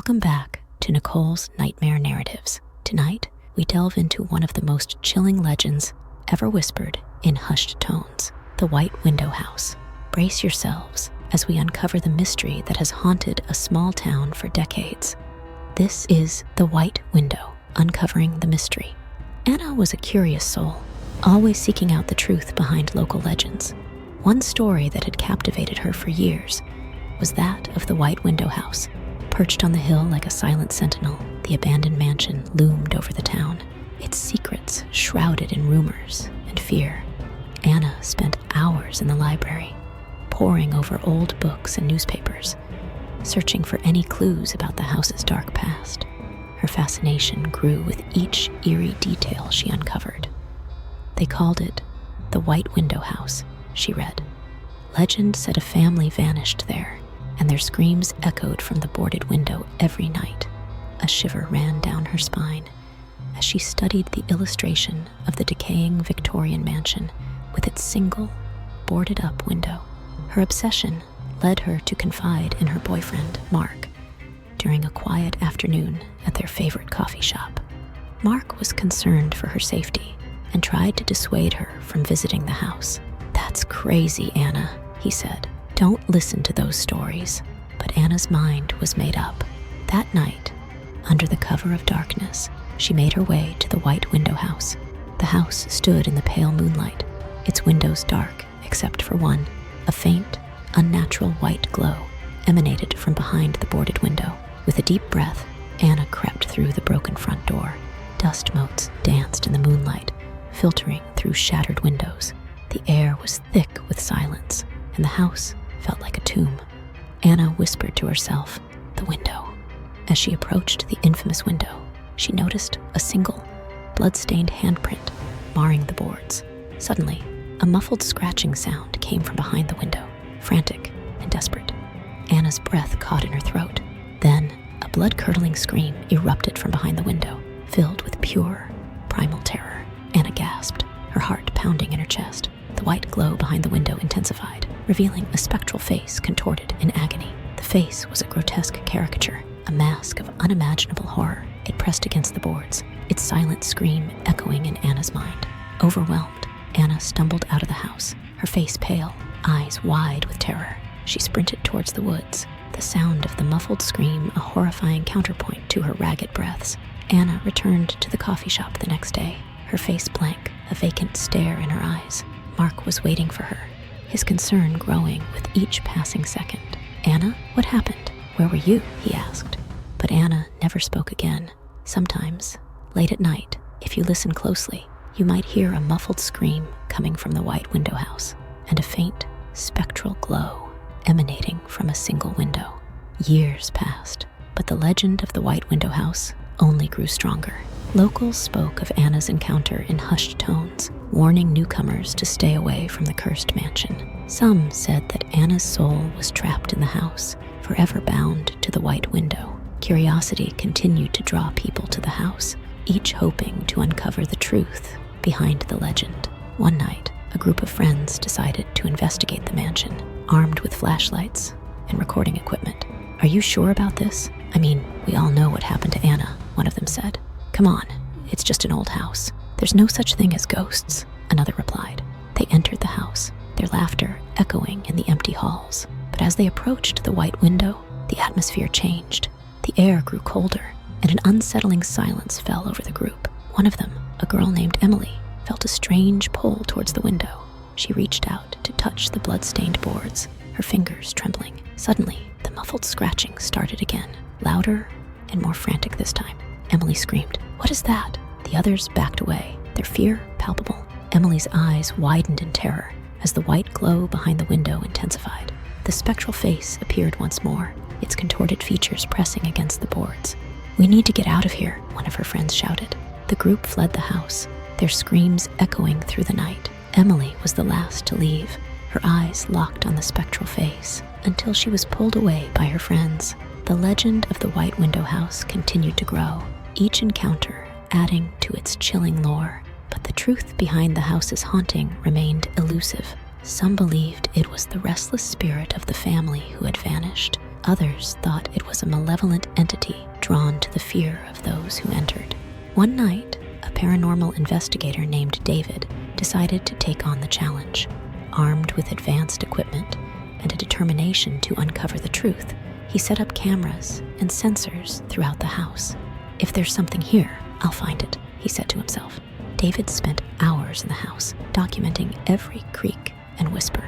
Welcome back to Nicole's Nightmare Narratives. Tonight, we delve into one of the most chilling legends ever whispered in hushed tones, the White Window House. Brace yourselves as we uncover the mystery that has haunted a small town for decades. This is The White Window, uncovering the mystery. Anna was a curious soul, always seeking out the truth behind local legends. One story that had captivated her for years was that of the White Window House. Perched on the hill like a silent sentinel, the abandoned mansion loomed over the town, its secrets shrouded in rumors and fear. Anna spent hours in the library, poring over old books and newspapers, searching for any clues about the house's dark past. Her fascination grew with each eerie detail she uncovered. They called it the White Window House, she read. Legend said a family vanished there, and their screams echoed from the boarded window every night. A shiver ran down her spine as she studied the illustration of the decaying Victorian mansion with its single, boarded-up window. Her obsession led her to confide in her boyfriend, Mark, during a quiet afternoon at their favorite coffee shop. Mark was concerned for her safety and tried to dissuade her from visiting the house. "That's crazy, Anna," he said. "Don't listen to those stories." But Anna's mind was made up. That night, under the cover of darkness, she made her way to the White Window House. The house stood in the pale moonlight, its windows dark except for one. A faint, unnatural white glow emanated from behind the boarded window. With a deep breath, Anna crept through the broken front door. Dust motes danced in the moonlight, filtering through shattered windows. The air was thick with silence, and the house felt like a tomb. Anna whispered to herself, "The window." As she approached the infamous window, she noticed a single, blood-stained handprint marring the boards. Suddenly, a muffled scratching sound came from behind the window, frantic and desperate. Anna's breath caught in her throat. Then, a blood-curdling scream erupted from behind the window, filled with pure, primal terror. Anna gasped, her heart pounding in her chest. The white glow behind the window intensified, revealing a spectral face contorted in agony. The face was a grotesque caricature, a mask of unimaginable horror. It pressed against the boards, its silent scream echoing in Anna's mind. Overwhelmed, Anna stumbled out of the house, her face pale, eyes wide with terror. She sprinted towards the woods, the sound of the muffled scream a horrifying counterpoint to her ragged breaths. Anna returned to the coffee shop the next day, her face blank, a vacant stare in her eyes. Mark was waiting for her, his concern growing with each passing second. "Anna, what happened? Where were you?" he asked. But Anna never spoke again. Sometimes, late at night, if you listen closely, you might hear a muffled scream coming from the White Window House, and a faint, spectral glow emanating from a single window. Years passed, but the legend of the White Window House only grew stronger. Locals spoke of Anna's encounter in hushed tones, warning newcomers to stay away from the cursed mansion. Some said that Anna's soul was trapped in the house, forever bound to the white window. Curiosity continued to draw people to the house, each hoping to uncover the truth behind the legend. One night, a group of friends decided to investigate the mansion, armed with flashlights and recording equipment. "Are you sure about this? I mean, we all know what happened to Anna," one of them said. "Come on, it's just an old house. There's no such thing as ghosts," another replied. They entered the house, their laughter echoing in the empty halls. But as they approached the white window, the atmosphere changed. The air grew colder, and an unsettling silence fell over the group. One of them, a girl named Emily, felt a strange pull towards the window. She reached out to touch the blood-stained boards, her fingers trembling. Suddenly, the muffled scratching started again, louder and more frantic this time. Emily screamed, "What is that?" The others backed away, their fear palpable. Emily's eyes widened in terror as the white glow behind the window intensified. The spectral face appeared once more, its contorted features pressing against the boards. "We need to get out of here," one of her friends shouted. The group fled the house, their screams echoing through the night. Emily was the last to leave, her eyes locked on the spectral face, until she was pulled away by her friends. The legend of the White Window House continued to grow, each encounter adding to its chilling lore. But the truth behind the house's haunting remained elusive. Some believed it was the restless spirit of the family who had vanished. Others thought it was a malevolent entity drawn to the fear of those who entered. One night, a paranormal investigator named David decided to take on the challenge. Armed with advanced equipment and a determination to uncover the truth, he set up cameras and sensors throughout the house. "If there's something here, I'll find it," he said to himself. David spent hours in the house, documenting every creak and whisper.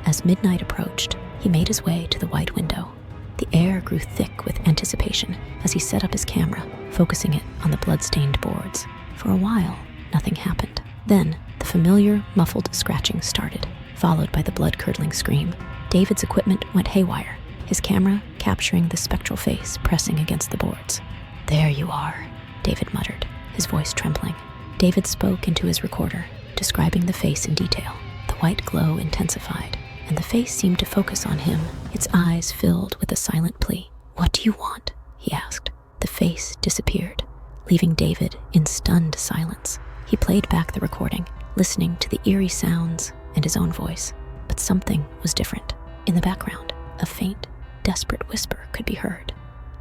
As midnight approached, he made his way to the white window. The air grew thick with anticipation as he set up his camera, focusing it on the blood-stained boards. For a while, nothing happened. Then, the familiar, muffled scratching started, followed by the blood-curdling scream. David's equipment went haywire, his camera capturing the spectral face pressing against the boards. "There you are," David muttered, his voice trembling. David spoke into his recorder, describing the face in detail. The white glow intensified, and the face seemed to focus on him, its eyes filled with a silent plea. "What do you want?" he asked. The face disappeared, leaving David in stunned silence. He played back the recording, listening to the eerie sounds and his own voice. But something was different. In the background, a faint, desperate whisper could be heard.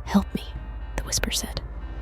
"Help me," the whisper said.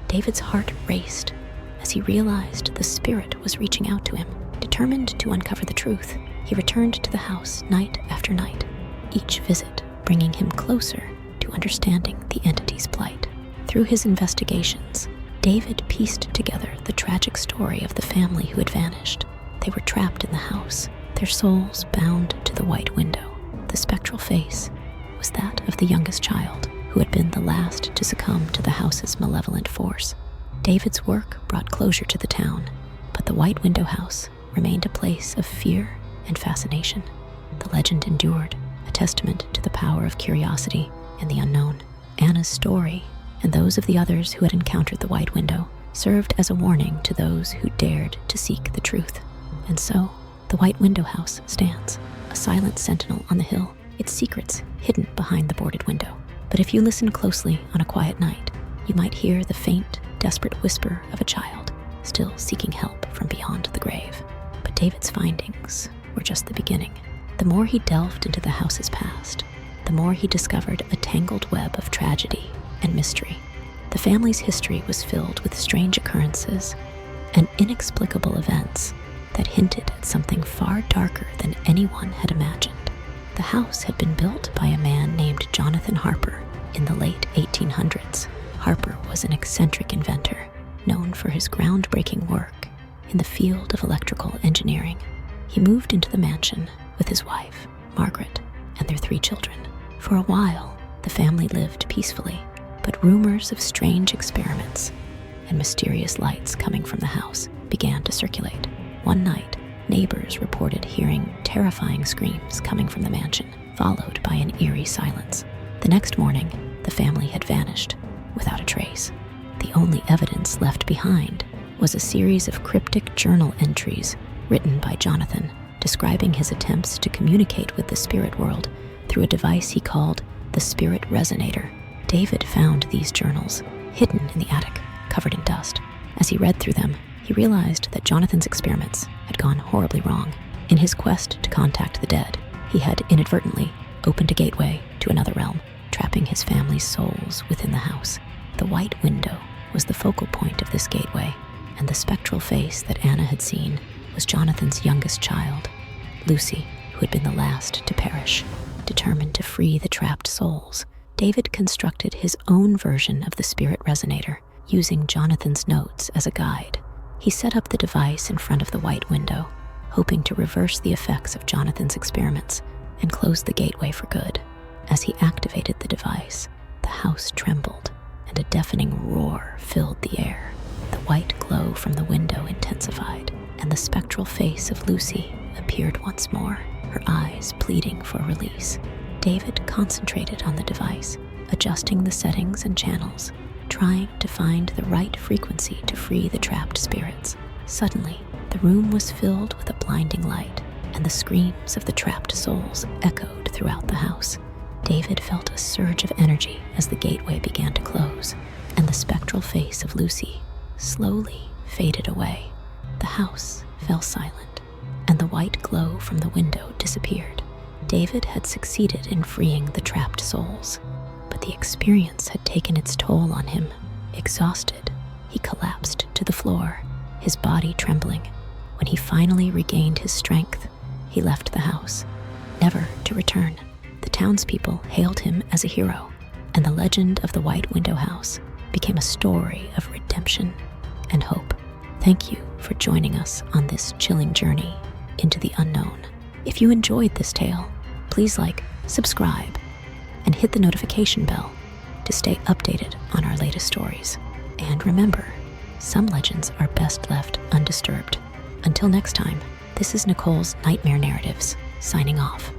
David's heart raced as he realized the spirit was reaching out to him. Determined to uncover the truth, he returned to the house night after night, each visit bringing him closer to understanding the entity's plight. Through his investigations, David pieced together the tragic story of the family who had vanished. They were trapped in the house, their souls bound to the white window. The spectral face was that of the youngest child, who had been the last to succumb to the house's malevolent force. David's work brought closure to the town, but the white window house remained a place of fear and fascination. The legend endured, a testament to the power of curiosity and the unknown. Anna's story, and those of the others who had encountered the white window, served as a warning to those who dared to seek the truth. And so, the white window house stands, a silent sentinel on the hill, its secrets hidden behind the boarded window. But if you listen closely on a quiet night, you might hear the faint, desperate whisper of a child still seeking help from beyond the grave. But David's findings were just the beginning. The more he delved into the house's past, the more he discovered a tangled web of tragedy and mystery. The family's history was filled with strange occurrences and inexplicable events that hinted at something far darker than anyone had imagined. The house had been built by a man named Jonathan Harper in the late 1800s. Harper was an eccentric inventor, known for his groundbreaking work in the field of electrical engineering. He moved into the mansion with his wife, Margaret, and their 3 children. For a while, the family lived peacefully, but rumors of strange experiments and mysterious lights coming from the house began to circulate. One night, neighbors reported hearing terrifying screams coming from the mansion, followed by an eerie silence. The next morning, the family had vanished without a trace. The only evidence left behind was a series of cryptic journal entries written by Jonathan, describing his attempts to communicate with the spirit world through a device he called the Spirit Resonator. David found these journals hidden in the attic, covered in dust. As he read through them, he realized that Jonathan's experiments had gone horribly wrong. In his quest to contact the dead, he had inadvertently opened a gateway to another realm, trapping his family's souls within the house. The white window was the focal point of this gateway, and the spectral face that Anna had seen was Jonathan's youngest child, Lucy, who had been the last to perish. Determined to free the trapped souls, David constructed his own version of the Spirit Resonator, using Jonathan's notes as a guide. He set up the device in front of the white window, hoping to reverse the effects of Jonathan's experiments and close the gateway for good. As he activated the device, the house trembled, and a deafening roar filled the air. The white glow from the window intensified, and the spectral face of Lucy appeared once more, her eyes pleading for release. David concentrated on the device, adjusting the settings and channels, trying to find the right frequency to free the trapped spirits. Suddenly, the room was filled with a blinding light, and the screams of the trapped souls echoed throughout the house. David felt a surge of energy as the gateway began to close, and the spectral face of Lucy slowly faded away. The house fell silent, and the white glow from the window disappeared. David had succeeded in freeing the trapped souls, but but the experience had taken its toll on him. Exhausted, he collapsed to the floor, his body trembling. When he finally regained his strength, he left the house, never to return. The townspeople hailed him as a hero, and the legend of the White Window House became a story of redemption and hope. Thank you for joining us on this chilling journey into the unknown. If you enjoyed this tale, please like, subscribe, and hit the notification bell to stay updated on our latest stories. And remember, some legends are best left undisturbed. Until next time, this is Nicole's Nightmare Narratives, signing off.